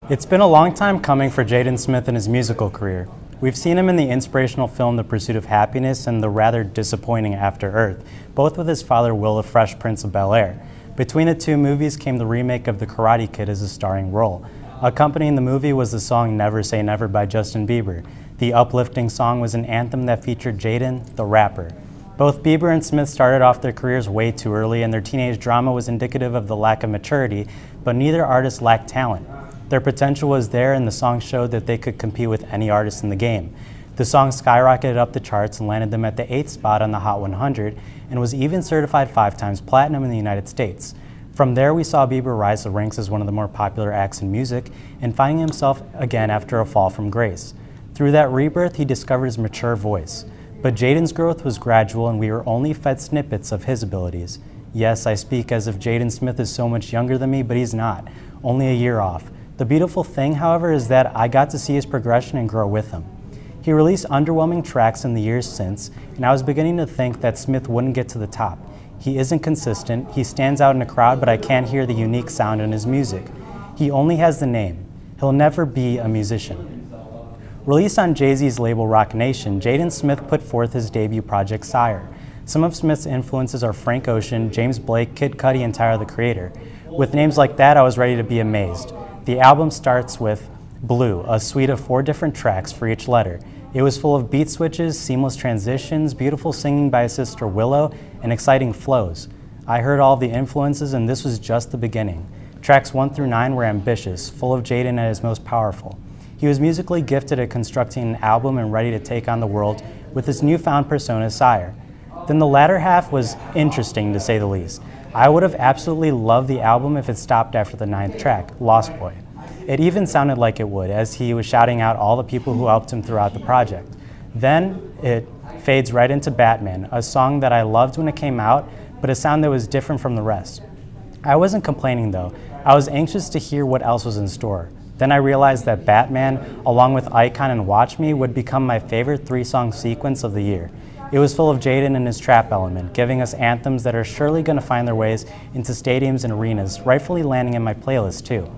It's been a long time coming for Jaden Smith in his musical career. We've seen him in the inspirational film The Pursuit of Happiness and the rather disappointing After Earth, both with his father Will, the Fresh Prince of Bel-Air. Between the two movies came the remake of The Karate Kid as a starring role. Accompanying the movie was the song Never Say Never by Justin Bieber. The uplifting song was an anthem that featured Jaden, the rapper. Both Bieber and Smith started off their careers way too early, and their teenage drama was indicative of the lack of maturity, but neither artist lacked talent. Their potential was there, and the song showed that they could compete with any artist in the game. The song skyrocketed up the charts and landed them at the 8th spot on the Hot 100 and was even certified 5 times platinum in the United States. From there, we saw Bieber rise the ranks as one of the more popular acts in music and finding himself again after a fall from grace. Through that rebirth, he discovered his mature voice. But Jaden's growth was gradual, and we were only fed snippets of his abilities. Yes, I speak as if Jaden Smith is so much younger than me, but he's not, only a year off. The beautiful thing, however, is that I got to see his progression and grow with him. He released underwhelming tracks in the years since, and I was beginning to think that Smith wouldn't get to the top. He isn't consistent, he stands out in a crowd, but I can't hear the unique sound in his music. He only has the name. He'll never be a musician. Released on Jay-Z's label Roc Nation, Jaden Smith put forth his debut project SYRE. Some of Smith's influences are Frank Ocean, James Blake, Kid Cudi, and Tyler the Creator. With names like that, I was ready to be amazed. The album starts with Blue, a suite of 4 different tracks for each letter. It was full of beat switches, seamless transitions, beautiful singing by his sister Willow, and exciting flows. I heard all the influences, and this was just the beginning. Tracks 1 through 9 were ambitious, full of Jaden at his most powerful. He was musically gifted at constructing an album and ready to take on the world with his newfound persona, SYRE. Then the latter half was interesting, to say the least. I would have absolutely loved the album if it stopped after the 9th track, Lost Boy. It even sounded like it would, as he was shouting out all the people who helped him throughout the project. Then it fades right into Batman, a song that I loved when it came out, but a sound that was different from the rest. I wasn't complaining though. I was anxious to hear what else was in store. Then I realized that Batman, along with Icon and Watch Me, would become my favorite 3-song sequence of the year. It was full of Jaden and his trap element, giving us anthems that are surely going to find their ways into stadiums and arenas, rightfully landing in my playlist too.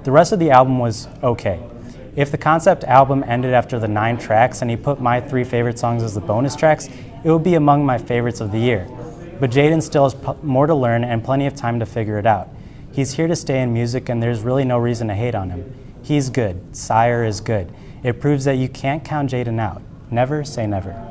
The rest of the album was okay. If the concept album ended after the 9 tracks and he put my 3 favorite songs as the bonus tracks, it would be among my favorites of the year. But Jaden still has more to learn and plenty of time to figure it out. He's here to stay in music, and there's really no reason to hate on him. He's good. SYRE is good. It proves that you can't count Jaden out. Never say never.